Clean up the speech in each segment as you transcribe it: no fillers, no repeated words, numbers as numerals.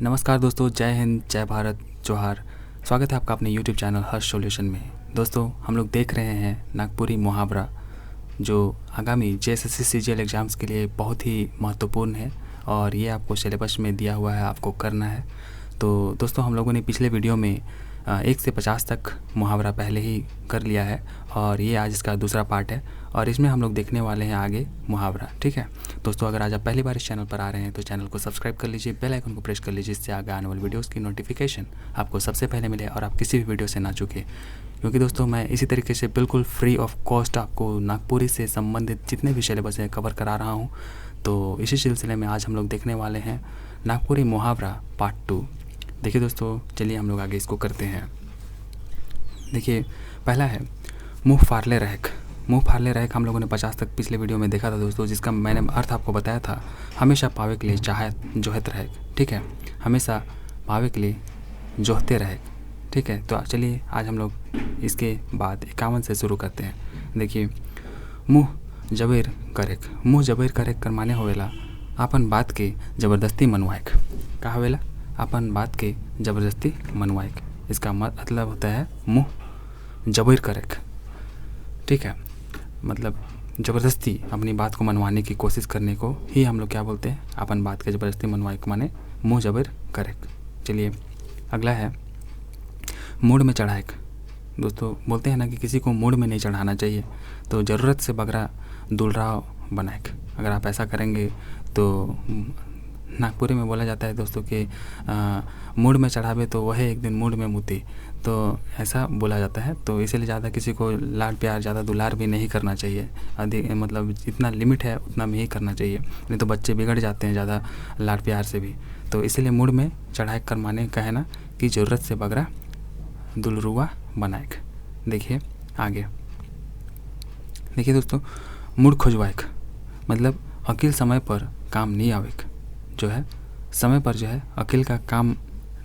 नमस्कार दोस्तों, जय हिंद, जय भारत, जोहार। स्वागत है आपका अपने YouTube चैनल हर्ष सॉल्यूशन में। दोस्तों, हम लोग देख रहे हैं नागपुरी मुहावरा, जो आगामी JSSC CGL एग्ज़ाम्स के लिए बहुत ही महत्वपूर्ण है और ये आपको सिलेबस में दिया हुआ है, आपको करना है। तो दोस्तों, हम लोगों ने पिछले वीडियो में 1 से 50 तक मुहावरा पहले ही कर लिया है और ये आज इसका दूसरा पार्ट है और इसमें हम लोग देखने वाले हैं आगे मुहावरा। ठीक है दोस्तों, अगर आज आप पहली बार इस चैनल पर आ रहे हैं तो चैनल को सब्सक्राइब कर लीजिए, बेल आइकन को प्रेस कर लीजिए, इससे आगे आने वाली वीडियोस की नोटिफिकेशन आपको सबसे पहले मिले और आप किसी भी वीडियो से ना चूकें। क्योंकि दोस्तों, मैं इसी तरीके से बिल्कुल फ्री ऑफ कॉस्ट आपको नागपुरी से संबंधित जितने भी सिलेबस हैं कवर करा रहा हूँ। तो इसी सिलसिले में आज हम लोग देखने वाले हैं नागपुरी मुहावरा पार्ट 2। देखिए दोस्तों, चलिए हम लोग आगे इसको करते हैं। देखिए, पहला है मुँह फाड़ले रहेक। मुँह फाड़ले रहेक हम लोगों ने 50 तक पिछले वीडियो में देखा था दोस्तों, जिसका मैंने अर्थ आपको बताया था, हमेशा पावे के लिए जोहत रहेक। ठीक है, हमेशा पावे के लिए जोहते रहेक। ठीक है, तो चलिए आज हम लोग इसके बाद 51 से शुरू करते हैं। देखिए, मुँह जबेर करेक। मुँह जबेर करेक कर माने होवेला आपन बात के ज़बरदस्ती मनवाएक। का होवेला? अपन बात के ज़बरदस्ती मनवाएक। इसका मतलब होता है मुँह जबेर करेक। ठीक है, मतलब ज़बरदस्ती अपनी बात को मनवाने की कोशिश करने को ही हम लोग क्या बोलते हैं? अपन बात के ज़बरदस्ती मनवाएक माने मुँह जबेर करेक। चलिए अगला है मूड में चढ़ाएक। दोस्तों, बोलते हैं ना कि किसी को मूड में नहीं चढ़ाना चाहिए, तो ज़रूरत से बगरा दुलराव बनाएक। अगर आप ऐसा करेंगे तो नागपुरी में बोला जाता है दोस्तों कि मूड में चढ़ावे तो वह एक दिन मूड में मुती, तो ऐसा बोला जाता है। तो इसीलिए ज़्यादा किसी को लाड प्यार, ज़्यादा दुलार भी नहीं करना चाहिए। अधिक मतलब जितना लिमिट है उतना में ही करना चाहिए, नहीं तो बच्चे बिगड़ जाते हैं ज़्यादा लाड प्यार से भी। तो इसीलिए मूड में चढ़ाए कर माने का है ना कि ज़रूरत से बगरा दुलरुआ बनाएक। देखिए आगे, देखिए दोस्तों, मूड खुजवाएक मतलब अकिल समय पर काम नहीं आवेक। जो है समय पर जो है अकिल का काम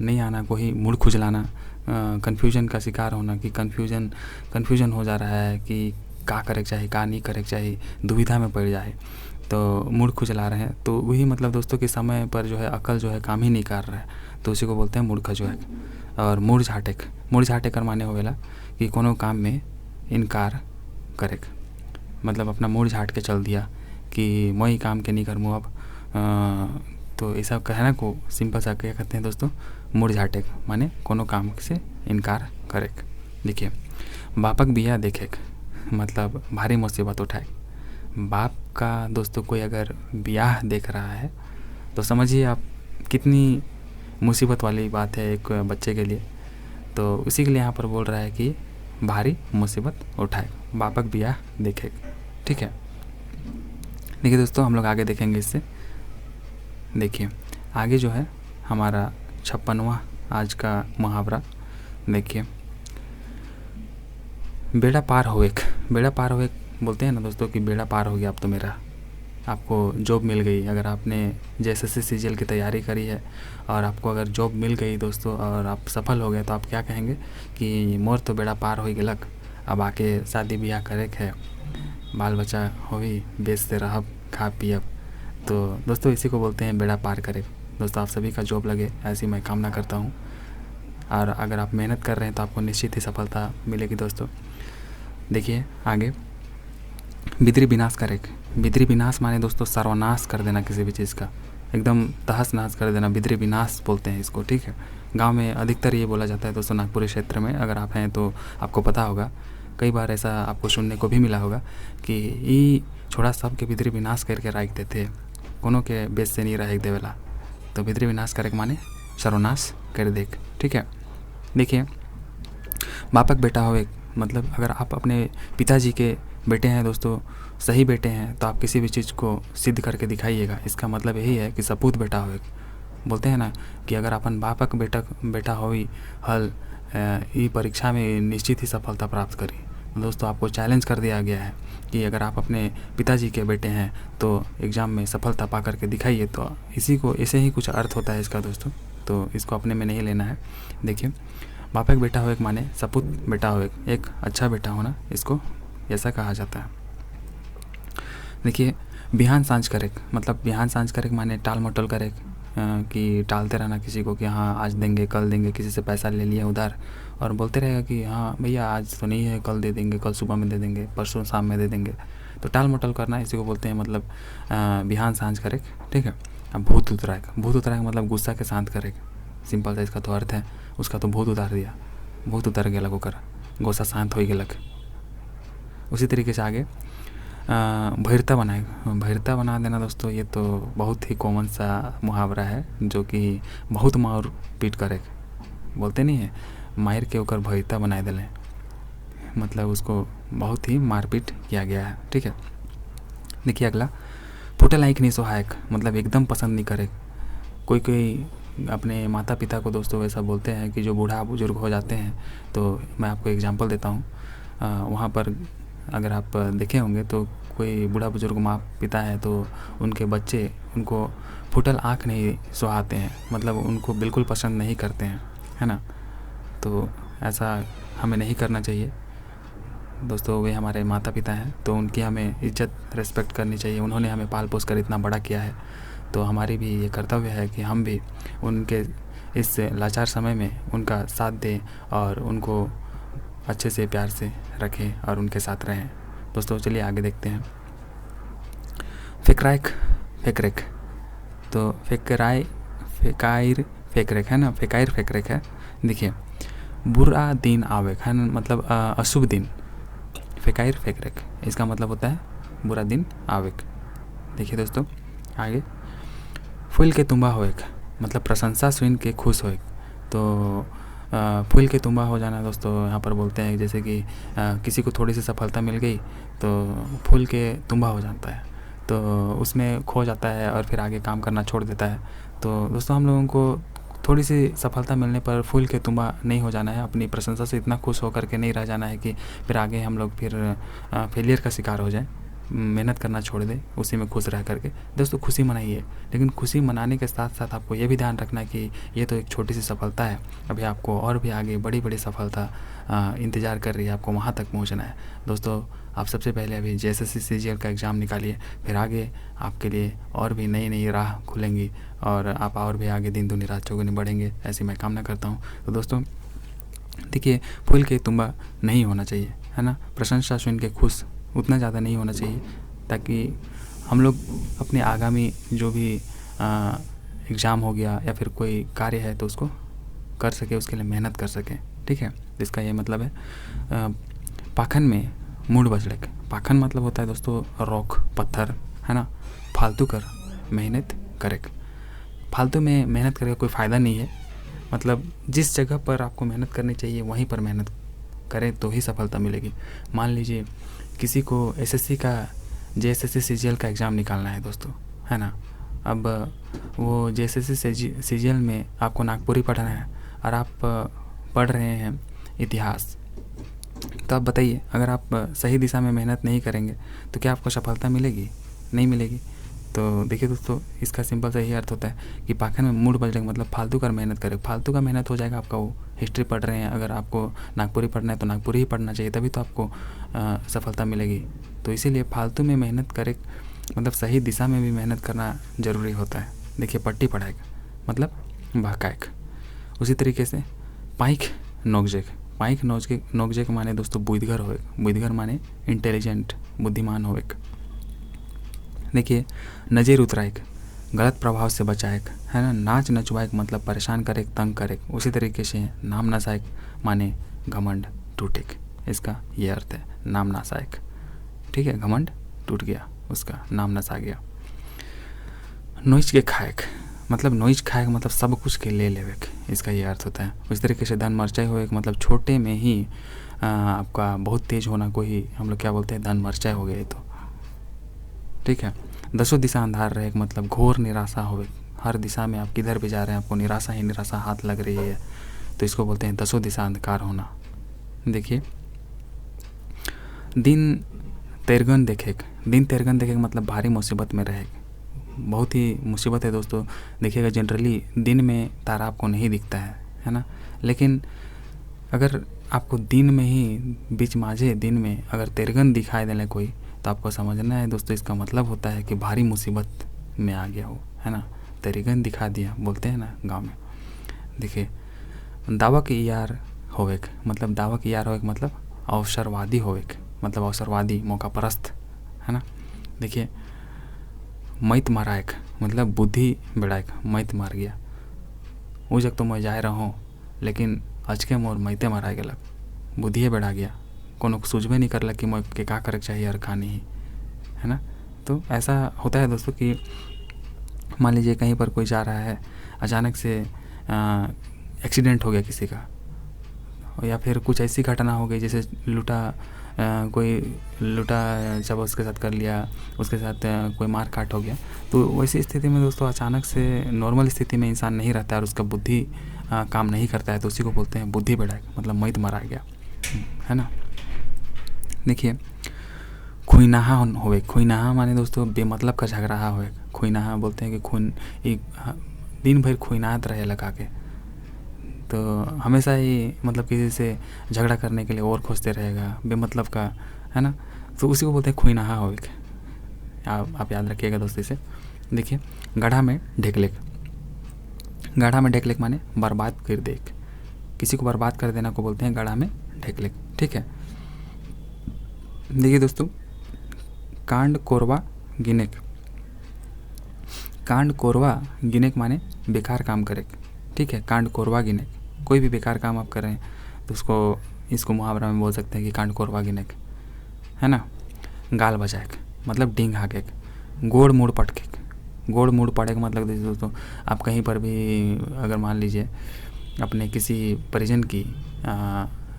नहीं आना को ही मूड खुजलाना, कन्फ्यूजन का शिकार होना कि कन्फ्यूजन हो जा रहा है कि का करे चाहिए, का नहीं करे चाहिए, दुविधा में पड़ जाए, तो मूड खुजला रहे हैं। तो वही मतलब दोस्तों कि समय पर जो है अकल जो है काम ही नहीं कर रहा है, तो उसी को बोलते हैं मूड खजुआक। और मूड झाटेक, मूड झाटे कर माने होवेला कि कोनो काम में इनकार करेक। मतलब अपना मूड झाट के चल दिया कि मैं ही काम के नहीं करूँ अब, तो ऐसा कहना को सिंपल सा क्या कहते हैं दोस्तों? मूड झाटेक माने कोनो काम से इनकार करेक। देखिए, बापक बिया देखेक मतलब भारी मुसीबत उठाए। बाप का दोस्तों कोई अगर ब्याह देख रहा है तो समझिए आप कितनी मुसीबत वाली बात है एक बच्चे के लिए। तो उसी के लिए यहाँ पर बोल रहा है कि भारी मुसीबत उठाए, बापक बिया देखेक। ठीक है, देखिए दोस्तों, हम लोग आगे देखेंगे इससे। देखिए आगे जो है हमारा 56वां आज का मुहावरा। देखिए, बेड़ा पार होएक। बेड़ा पार होएक बोलते हैं ना दोस्तों कि बेड़ा पार हो गया अब तो मेरा, आपको जॉब मिल गई। अगर आपने JSSC CGL की तैयारी करी है और आपको अगर जॉब मिल गई दोस्तों और आप सफल हो गए, तो आप क्या कहेंगे कि मोर तो बेड़ा पार हो गलक, अब आके शादी ब्याह करे है, बाल बच्चा होवी, बेचते रहब, खा पियब। तो दोस्तों इसी को बोलते हैं बेड़ा पार करे। दोस्तों, आप सभी का जॉब लगे ऐसी मैं कामना करता हूँ, और अगर आप मेहनत कर रहे हैं तो आपको निश्चित ही सफलता मिलेगी दोस्तों। देखिए आगे, बिदरी विनाश करेक। बिदरी विनाश माने दोस्तों सर्वनाश कर देना किसी भी चीज़ का, एकदम तहस नहस कर देना, बिदरी विनाश बोलते हैं इसको। ठीक है, गांव में अधिकतर ये बोला जाता है दोस्तों, नागपुर क्षेत्र में अगर आप हैं तो आपको पता होगा, कई बार ऐसा आपको सुनने को भी मिला होगा कि ई छोड़ा सब के बिदरी विनाश करके राख देते, कोनो के बेच से नहीं रह देवेला। तो बिदरी विनाश करे माने सर्वनाश कर देख। ठीक है, देखिए, बापक बेटा होवे मतलब अगर आप अपने पिताजी के बेटे हैं दोस्तों, सही बेटे हैं, तो आप किसी भी चीज़ को सिद्ध करके दिखाइएगा। इसका मतलब यही है कि सपूत बेटा होवे। बोलते हैं ना कि अगर अपन बापक बेटा होवी हल ई परीक्षा में निश्चित ही सफलता प्राप्त करी। दोस्तों, आपको चैलेंज कर दिया गया है कि अगर आप अपने पिताजी के बेटे हैं तो एग्ज़ाम में सफलता पा करके दिखाइए। तो इसी को ऐसे ही कुछ अर्थ होता है इसका दोस्तों, तो इसको अपने में नहीं लेना है। देखिए, बापक बेटा हो एक माने सपूत बेटा हो एक अच्छा बेटा होना, इसको ऐसा कहा जाता है। देखिए, बिहान सांझ करेक, मतलब बिहान सांझ करेक माने टाल मटोल करेक, कि टालते रहना किसी को कि हाँ आज देंगे कल देंगे, किसी से पैसा ले लिया उधार और बोलते रहेगा कि हाँ भैया आज तो नहीं है, कल दे देंगे, कल सुबह में दे देंगे, परसों शाम में दे देंगे। तो टाल मटोल करना इसी को बोलते हैं, मतलब बिहान सांझ करेक। ठीक है। अब भूत उतराएक, भूत उतराएक मतलब गुस्सा के शांत करेक, सिंपल सा इसका तो अर्थ है। उसका तो भूत उतार दिया, भूत उतर गेलक ओकर, गुस्सा शांत हो गेलक। उसी तरीके से आगे भैरता बनाए, भैरता बना देना दोस्तों, ये तो बहुत ही कॉमन सा मुहावरा है जो कि बहुत मार पीट करे, बोलते नहीं है मार के ओकर भैरता बनाए दिले, मतलब उसको बहुत ही मारपीट किया गया है। ठीक है। देखिए अगला, फुटल आँख नहीं सोहायक, मतलब एकदम पसंद नहीं करे। कोई कोई अपने माता पिता को दोस्तों ऐसा बोलते हैं कि जो बूढ़ा बुजुर्ग हो जाते हैं, तो मैं आपको एग्जांपल देता हूँ। वहाँ पर अगर आप देखे होंगे तो कोई बूढ़ा बुजुर्ग माँ पिता है तो उनके बच्चे उनको फुटल आँख नहीं सुहाते हैं, मतलब उनको बिल्कुल पसंद नहीं करते हैं, है ना। तो ऐसा हमें नहीं करना चाहिए दोस्तों। वे हमारे माता पिता हैं तो उनकी हमें इज्जत रिस्पेक्ट करनी चाहिए। उन्होंने हमें पाल पोस कर इतना बड़ा किया है, तो हमारी भी ये कर्तव्य है कि हम भी उनके इस लाचार समय में उनका साथ दें और उनको अच्छे से प्यार से रखें और उनके साथ रहें। दोस्तों चलिए आगे देखते हैं। फेकराइक फेकरेक, तो फेकराई फेकाइर फेकरेक है ना, फेकाइर फेकरेक है। देखिए बुरा दिन आवेक है ना, मतलब अशुभ दिन। फेकाइर फेकरेक इसका मतलब होता है बुरा दिन आवेक। देखिए दोस्तों आगे, फूल के तुम्बा होएक, मतलब प्रशंसा सुन के खुश होएक। तो फूल के तुम्बा हो जाना दोस्तों यहाँ पर बोलते हैं जैसे कि किसी को थोड़ी सी सफलता मिल गई तो फूल के तुम्बा हो जाता है, तो उसमें खो जाता है और फिर आगे काम करना छोड़ देता है। तो दोस्तों हम लोगों को थोड़ी सी सफलता मिलने पर फूल के तुम्बा नहीं हो जाना है, अपनी प्रशंसा से इतना खुश होकर के नहीं रह जाना है कि फिर आगे हम लोग फिर फेलियर का शिकार हो जाए। मेहनत करना छोड़ दें, उसी में खुश रह करके दोस्तों खुशी मनाइए। लेकिन खुशी मनाने के साथ साथ आपको ये भी ध्यान रखना है कि ये तो एक छोटी सी सफलता है, अभी आपको और भी आगे बड़ी बड़ी सफलता इंतज़ार कर रही है, आपको वहाँ तक पहुँचना है। दोस्तों आप सबसे पहले अभी JSSC CGL का एग्ज़ाम निकालिए, फिर आगे आपके लिए और भी नई नई राह खुलेंगी और आप और भी आगे दिन दूनी रात चौगुनी बढ़ेंगे, ऐसी मैं कामना करता हूँ। तो दोस्तों देखिए फूल के तुम्बा नहीं होना चाहिए, है ना। प्रशंसा सुन के खुश उतना ज़्यादा नहीं होना चाहिए, ताकि हम लोग अपने आगामी जो भी एग्ज़ाम हो गया या फिर कोई कार्य है तो उसको कर सके, उसके लिए मेहनत कर सकें। ठीक है। इसका ये मतलब है पाखन में मूड बजड़क। पाखन मतलब होता है दोस्तों रॉक पत्थर, है ना। फालतू कर मेहनत करे, फालतू में मेहनत करके कोई फ़ायदा नहीं है। मतलब जिस जगह पर आपको मेहनत करनी चाहिए वहीं पर मेहनत करें तो ही सफलता मिलेगी। मान लीजिए किसी को SSC का JSSC CGL का एग्ज़ाम निकालना है दोस्तों, है ना। अब वो JSSC CGL में आपको नागपुरी पढ़ना है और आप पढ़ रहे हैं इतिहास, तो आप बताइए अगर आप सही दिशा में मेहनत नहीं करेंगे तो क्या आपको सफलता मिलेगी? नहीं मिलेगी। तो देखिए दोस्तों इसका सिंपल सा यही अर्थ होता है कि पाखन में मूड बज जाएगा, मतलब फालतू का मेहनत करें, फालतू का मेहनत हो जाएगा आपका। वो हिस्ट्री पढ़ रहे हैं, अगर आपको नागपुरी पढ़ना है तो नागपुरी ही पढ़ना चाहिए, तभी तो आपको सफलता मिलेगी। तो इसीलिए फालतू में मेहनत करें, मतलब सही दिशा में भी मेहनत करना ज़रूरी होता है। देखिए पट्टी पढ़ाएगा मतलब बहकाएक। उसी तरीके से पाइक नोकजेक, पाइक नोकजेक माने दोस्तों बुद्धगर होए, बुद्धगर माने इंटेलिजेंट बुद्धिमान होए। देखिए नज़र उतराएक, गलत प्रभाव से बचाएक, है ना। नाच नचवाएक मतलब परेशान करे तंग करे। उसी तरीके से नाम नसाएक माने घमंड टूटेक, इसका ये अर्थ है नाम नसाएक। ठीक है, घमंड टूट गया, उसका नाम नसा गया। नोच के खाएक, मतलब नोच खाएक मतलब सब कुछ के ले लेवेक, इसका ये अर्थ होता है। उस तरीके से धन मरचाई हो एक मतलब छोटे में ही आपका बहुत तेज होना को ही हम लोग क्या बोलते हैं, धन मरचाई हो गए। तो ठीक है। दसों दिशा अंधार रहे मतलब घोर निराशा हो, हर दिशा में आप किधर भी जा रहे हैं आपको निराशा ही निराशा हाथ लग रही है, तो इसको बोलते हैं दसों दिशा अंधकार होना। देखिए दिन तेरगन देखेक, दिन तेरगन देखेक मतलब भारी मुसीबत में रहे, बहुत ही मुसीबत है दोस्तों। देखिएगा जनरली दिन में तारा आपको नहीं दिखता है ना, लेकिन अगर आपको दिन में ही बीच माझे दिन में अगर तेरगन दिखाई देने कोई, तो आपको समझना है दोस्तों, इसका मतलब होता है कि भारी मुसीबत में आ गया हो, है ना। तरीगन दिखा दिया बोलते हैं ना गांव में। देखिए, दावा की यार होवेक, मतलब दावा की यार होवेक मतलब अवसरवादी होवेक, मतलब अवसरवादी, मौका परस्त, है ना। देखिए, मैत मारायक मतलब बुद्धि बेड़ायक, मैत मार गया। वो जग तो मैं जाए रहा लेकिन अचके मोर मैते मारा गलक, बुद्धिए बेड़ा गया, कोनो सूझबे नहीं करलक कि मैं के का करे चाहिए और का नहीं, है ना। तो ऐसा होता है दोस्तों कि मान लीजिए कहीं पर कोई जा रहा है, अचानक से एक्सीडेंट हो गया किसी का, या फिर कुछ ऐसी घटना हो गई जैसे कोई लूटा जब उसके साथ कर लिया, उसके साथ कोई मार काट हो गया। तो वैसी स्थिति में दोस्तों अचानक से नॉर्मल स्थिति में इंसान नहीं रहता है और उसका बुद्धि काम नहीं करता है, तो उसी को बोलते हैं बुद्धि बेड़ा, मतलब मैत मारा गया, है ना। देखिए, खुइनाहा होवे, खुइनाहा माने दोस्तों बेमतलब का झगड़ा होवे। खुइनाहा बोलते हैं कि खून एक दिन भर खुइनाहत रहे लगा के, तो हमेशा ही मतलब किसी से झगड़ा करने के लिए और खोजते रहेगा बेमतलब का, है ना। तो उसी को बोलते हैं खुइनाहा होवे। आप याद रखिएगा दोस्तों इसे। देखिए, गड्ढा में ढेकलेक, गड्ढा में ढेकलेक माने बर्बाद कर देख, किसी को बर्बाद कर देना को बोलते हैं गड्ढा में ढेकलेक, ठीक है। देखिए दोस्तों, कांड कोरवा गिनेक, कांड कोरवा गिनेक माने बेकार काम करे, ठीक है। कांड कोरवा गिनेक, कोई भी बेकार काम आप कर रहे हैं तो इसको मुहावरा में बोल सकते हैं कि कांड कोरवा गिनेक, है ना। गाल बजाएक मतलब डींग हाकेक, गोड़ मुड़ पटकेक, गोड़ मुड़ पड़े का मतलब दोस्तों आप कहीं पर भी अगर मान लीजिए अपने किसी परिजन की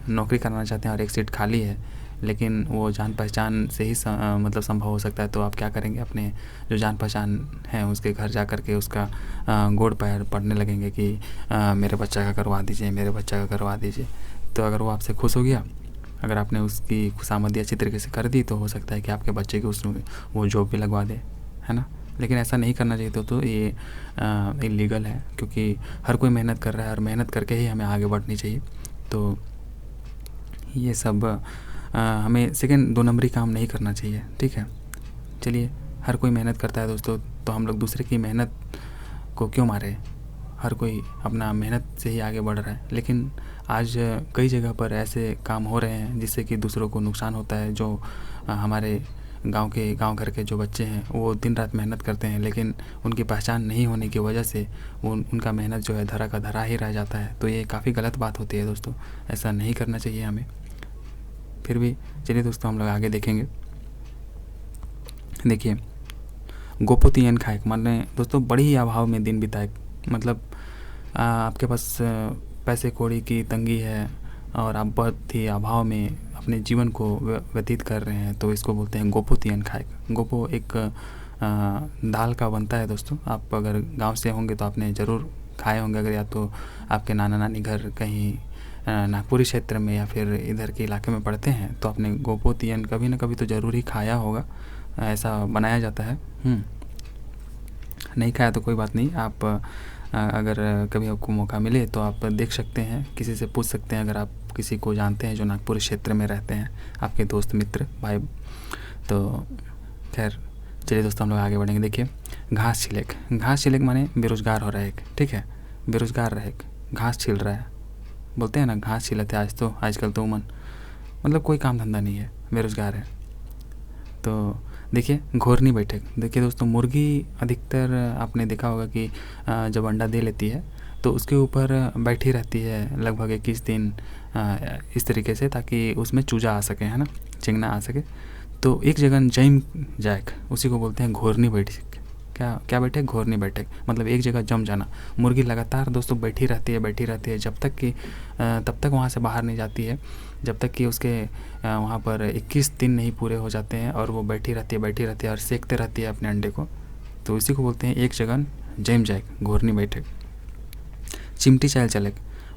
नौकरी करना चाहते हैं और एक सीट खाली है, लेकिन वो जान पहचान से ही मतलब संभव हो सकता है, तो आप क्या करेंगे, अपने जो जान पहचान है उसके घर जा कर के उसका गोड़ पैर पड़ने लगेंगे कि मेरे बच्चा का करवा दीजिए, मेरे बच्चा का करवा दीजिए। तो अगर वो आपसे खुश हो गया, अगर आपने उसकी खुशामदी अच्छी तरीके से कर दी, तो हो सकता है कि आपके बच्चे की उसमें वो जॉब भी लगवा दे, है ना। लेकिन ऐसा नहीं करना चाहिए, तो ये इलीगल है, क्योंकि हर कोई मेहनत कर रहा है और मेहनत करके ही हमें आगे बढ़नी चाहिए। तो ये सब हमें सेकंड दो नंबरी काम नहीं करना चाहिए, ठीक है। चलिए, हर कोई मेहनत करता है दोस्तों, तो हम लोग दूसरे की मेहनत को क्यों मारे, हर कोई अपना मेहनत से ही आगे बढ़ रहा है। लेकिन आज कई जगह पर ऐसे काम हो रहे हैं जिससे कि दूसरों को नुकसान होता है। जो हमारे गांव घर के जो बच्चे हैं वो दिन रात मेहनत करते हैं, लेकिन उनकी पहचान नहीं होने की वजह से उनका मेहनत जो है धरा का धरा ही रह जाता है। तो ये काफ़ी गलत बात होती है दोस्तों, ऐसा नहीं करना चाहिए हमें। फिर भी चलिए दोस्तों, हम लोग आगे देखेंगे। देखिए, गोपोतियन खाएक माने दोस्तों बड़ी ही अभाव में दिन बिताए, मतलब आपके पास पैसे कौड़ी की तंगी है और आप बहुत ही अभाव में अपने जीवन को व्यतीत कर रहे हैं, तो इसको बोलते हैं गोपोतियन खाएक। गोपो एक दाल का बनता है दोस्तों, आप अगर गांव से होंगे तो आपने ज़रूर खाए होंगे, अगर या तो आपके नाना नानी घर कहीं नागपुरी क्षेत्र में या फिर इधर के इलाके में पड़ते हैं, तो आपने गोपोतियन कभी ना कभी तो ज़रूर ही खाया होगा। ऐसा बनाया जाता है। नहीं खाया तो कोई बात नहीं, आप अगर कभी आपको मौका मिले तो आप देख सकते हैं, किसी से पूछ सकते हैं अगर आप किसी को जानते हैं जो नागपुर क्षेत्र में रहते हैं, आपके दोस्त मित्र भाई। तो खैर चलिए दोस्तों, हम लोग आगे बढ़ेंगे। देखिए, घास छिलेक, घास छिलेक माने बेरोजगार हो रहा है, ठीक है। बेरोजगार रहे, घास छिल रहा है, बोलते हैं ना घास छिलते आजकल तो उमन, मतलब कोई काम धंधा नहीं है, बेरोजगार है। तो देखिए, घोरनी बैठक, देखिए दोस्तों, मुर्गी अधिकतर आपने देखा होगा कि जब अंडा दे लेती है तो उसके ऊपर बैठी रहती है लगभग 21 दिन इस तरीके से, ताकि उसमें चूजा आ सके, है ना, चिंगना आ सके। तो एक जगह जम जाएक, उसी को बोलते हैं घोरनी बैठक। क्या बैठक, घोरनी बैठक, मतलब एक जगह जम जाना। मुर्गी लगातार दोस्तों बैठी रहती है जब तक कि तब तक वहाँ से बाहर नहीं जाती है, जब तक कि उसके वहाँ पर 21 दिन नहीं पूरे हो जाते हैं, और वो बैठी रहती है और सेकते रहती है अपने अंडे को। तो इसी को बोलते हैं एक जगह जम जाए, घोरनी बैठक। चिमटी चाल चलेक,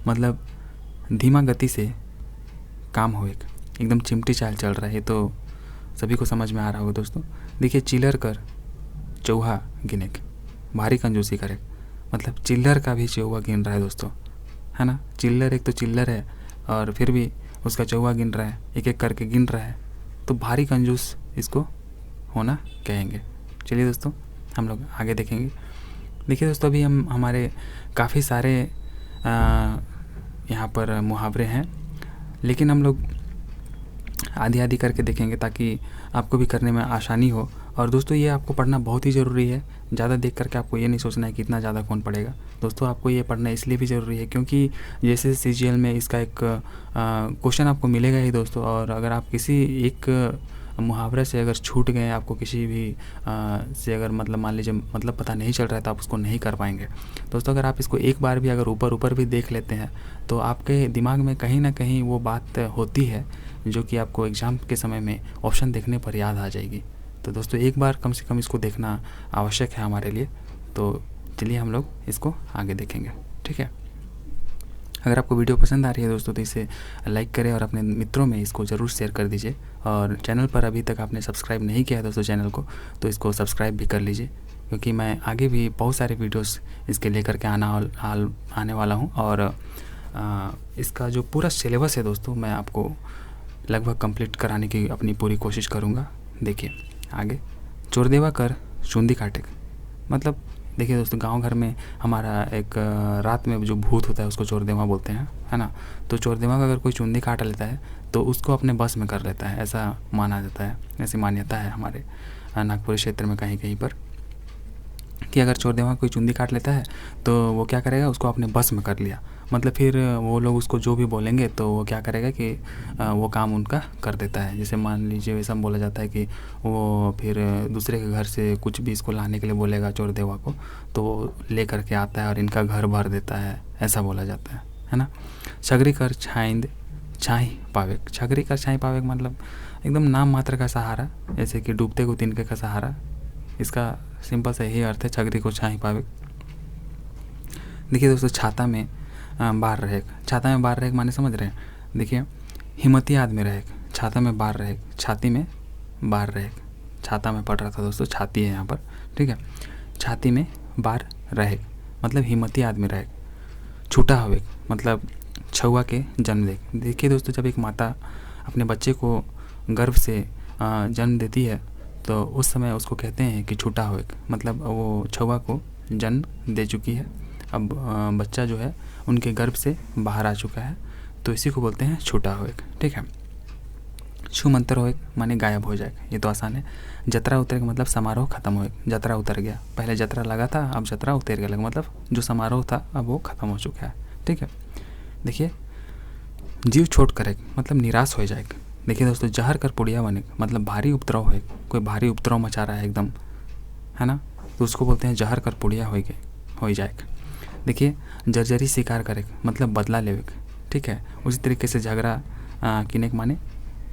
मतलब धीमा गति से काम हो, एकदम चिमटी चाल चल रहा है, तो सभी को समझ में आ रहा होगा दोस्तों। देखिए, चिल्लर कर चौहा गिनेक, भारी कंजूसी करे, मतलब चिल्लर का भी चौहा गिन रहा है दोस्तों, है ना। चिल्लर एक तो चिल्लर है और फिर भी उसका चौहा गिन रहा है, एक एक करके गिन रहा है, तो भारी कंजूस इसको होना कहेंगे। चलिए दोस्तों हम लोग आगे देखेंगे। देखिए दोस्तों अभी हम हमारे काफ़ी सारे यहाँ पर मुहावरे हैं, लेकिन हम लोग आधी आधी करके देखेंगे ताकि आपको भी करने में आसानी हो। और दोस्तों ये आपको पढ़ना बहुत ही ज़रूरी है। ज़्यादा देख करके आपको ये नहीं सोचना है कि इतना ज़्यादा कौन पढ़ेगा। दोस्तों आपको ये पढ़ना इसलिए भी ज़रूरी है क्योंकि जैसे सीजीएल में इसका एक क्वेश्चन आपको मिलेगा ही दोस्तों। और अगर आप किसी एक मुहावरे से अगर छूट गए, आपको किसी भी से अगर मतलब मान लीजिए मतलब पता नहीं चल रहा है तो आप उसको नहीं कर पाएंगे। दोस्तों अगर आप इसको एक बार भी अगर ऊपर भी देख लेते हैं तो आपके दिमाग में कहीं ना कहीं वो बात होती है जो कि आपको एग्ज़ाम के समय में ऑप्शन देखने पर याद आ जाएगी। तो दोस्तों एक बार कम से कम इसको देखना आवश्यक है हमारे लिए। तो चलिए हम लोग इसको आगे देखेंगे, ठीक है। अगर आपको वीडियो पसंद आ रही है दोस्तों तो इसे लाइक करें और अपने मित्रों में इसको ज़रूर शेयर कर दीजिए। और चैनल पर अभी तक आपने सब्सक्राइब नहीं किया है दोस्तों चैनल को, तो इसको सब्सक्राइब भी कर लीजिए क्योंकि मैं आगे भी बहुत सारे वीडियोस इसके लेकर के आने वाला हूँ। और इसका जो पूरा सिलेबस है दोस्तों मैं आपको लगभग कंप्लीट कराने की अपनी पूरी कोशिश करूँगा। देखिए आगे, चोरदेवा कर चूंदी काटे, मतलब देखिए दोस्तों गांव घर में हमारा एक रात में जो भूत होता है उसको चोरदेवा बोलते हैं, है ना। तो चोरदेवा का अगर कोई चुंदी काट लेता है तो उसको अपने बस में कर लेता है, ऐसा माना जाता है, ऐसी मान्यता है हमारे नागपुर क्षेत्र में कहीं कहीं पर कि अगर चोरदेवा कोई चुंदी काट लेता है तो वो क्या करेगा, उसको अपने बस में कर लिया, मतलब फिर वो लोग उसको जो भी बोलेंगे तो वो क्या करेगा कि वो काम उनका कर देता है। जैसे मान लीजिए ऐसा बोला जाता है कि वो फिर दूसरे के घर से कुछ भी इसको लाने के लिए बोलेगा चोरदेवा को, तो वो ले करके आता है और इनका घर भर देता है, ऐसा बोला जाता है ना। छगरी कर छाइंद छाई पावेक, छगरी कर छाई पावेक मतलब एकदम नाम मात्र का सहारा, जैसे कि डूबते को तिनके का सहारा, इसका सिंपल सा यही अर्थ है, छगरी को छाई पावेक। देखिए दोस्तों छाता में बार रहेक, छाता में बार रहेक माने समझ रहे हैं। देखिए हिम्मती आदमी रहेक, छाता में बार रहेक, छाती में बार रहेक, छाता में पढ़ रहा था दोस्तों, छाती है यहाँ पर, ठीक है। छाती में बार रहेक मतलब हिम्मती आदमी रहेक। छूटा हवेक मतलब छुआ के जन्म देख। देखिए दोस्तों जब एक माता अपने बच्चे को गर्भ से जन्म देती है तो उस समय उसको कहते हैं कि छूटा हुए, मतलब वो छुआ को जन्म दे चुकी है, अब बच्चा जो है उनके गर्भ से बाहर आ चुका है, तो इसी को बोलते हैं छूटा हुए, ठीक है। छू मंतर होए माने गायब हो जाएगा, ये तो आसान है। जतरा उतर का मतलब समारोह खत्म होए, जतरा उतर गया, पहले जतरा लगा था अब जतरा उतर गया, मतलब जो समारोह था अब वो खत्म हो चुका है, ठीक है। देखिए जीव छोट करे मतलब निराश हो जाएगा। देखिए दोस्तों जहर कर पुड़िया बने मतलब भारी उपद्रव है, कोई भारी उपद्रव मचा रहा है एकदम, है ना, तो उसको बोलते हैं जहर कर पुड़िया हो जाएगा। देखिए जर्जरी शिकार करे मतलब बदला लेवे, ठीक है। उसी तरीके से झगड़ा किनने के माने,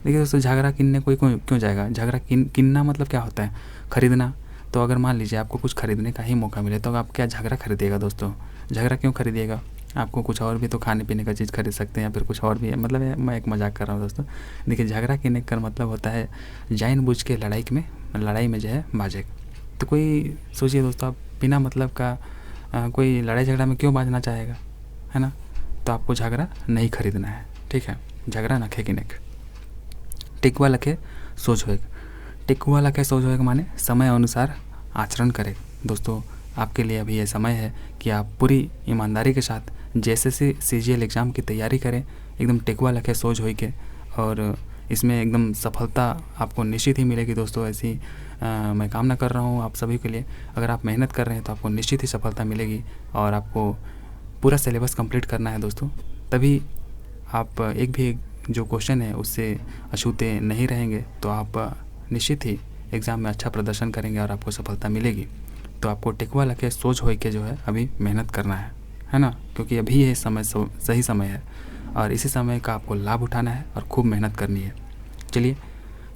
देखिए दोस्तों झगड़ा किनने कोई क्यों जाएगा, झगड़ा किनना मतलब क्या होता है, खरीदना। तो अगर मान लीजिए आपको कुछ खरीदने का ही मौका मिले तो आप क्या झगड़ा खरीदिएगा दोस्तों, झगड़ा क्यों खरीदिएगा, आपको कुछ और भी तो खाने पीने का चीज़ खरीद सकते हैं या फिर कुछ और भी है, मतलब मैं एक मजाक कर रहा हूँ दोस्तों। देखिए झगड़ा किनने का मतलब होता है जानबूझ के लड़ाई में जो है बाजे। तो कोई सोचिए दोस्तों आप बिना मतलब का कोई लड़ाई झगड़ा में क्यों बाजना चाहेगा, है ना। तो आपको झगड़ा नहीं खरीदना है, ठीक है। झगड़ा नखे किने टिकुआ लखे सोच होएगा, टिकुआ लखे सोच होएगा माने समय अनुसार आचरण करें। दोस्तों आपके लिए अभी ये समय है कि आप पूरी ईमानदारी के साथ जेएसएससी सीजीएल एग्ज़ाम की तैयारी करें, एकदम टिकुआ लखे सोच होई के, और इसमें एकदम सफलता आपको निश्चित ही मिलेगी दोस्तों। ऐसी मैं कामना कर रहा हूँ आप सभी के लिए। अगर आप मेहनत कर रहे हैं तो आपको निश्चित ही सफलता मिलेगी और आपको पूरा सिलेबस कंप्लीट करना है दोस्तों, तभी आप एक भी जो क्वेश्चन है उससे अछूते नहीं रहेंगे, तो आप निश्चित ही एग्ज़ाम में अच्छा प्रदर्शन करेंगे और आपको सफलता मिलेगी। तो आपको टिकवा लगे सोच हो के जो है अभी मेहनत करना है ना, क्योंकि अभी ये समय सही समय है और इसी समय का आपको लाभ उठाना है और खूब मेहनत करनी है। चलिए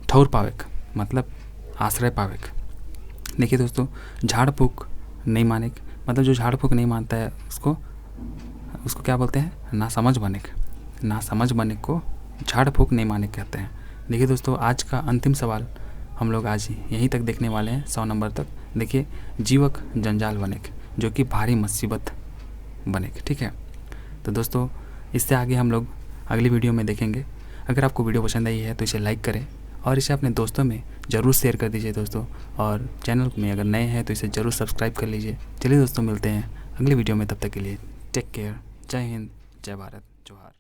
ठौर पावेक मतलब आश्रय पावेक। देखिए दोस्तों झाड़ फूक नहीं माने, मतलब जो झाड़ फूक नहीं मानता है उसको क्या बोलते हैं, ना समझ बने को झाड़ फूक नहीं माने कहते हैं। देखिए दोस्तों आज का अंतिम सवाल हम लोग आज यहीं तक देखने वाले हैं 100 नंबर तक। देखिए जीवक जंजाल बने जो कि भारी मुसीबत बने, ठीक है। तो दोस्तों इससे आगे हम लोग अगली वीडियो में देखेंगे। अगर आपको वीडियो पसंद आई है तो इसे लाइक करें और इसे अपने दोस्तों में ज़रूर शेयर कर दीजिए दोस्तों। और चैनल में अगर नए हैं तो इसे ज़रूर सब्सक्राइब कर लीजिए। चलिए दोस्तों, मिलते हैं अगले वीडियो में, तब तक के लिए टेक केयर। जय हिंद, जय भारत, जोहार।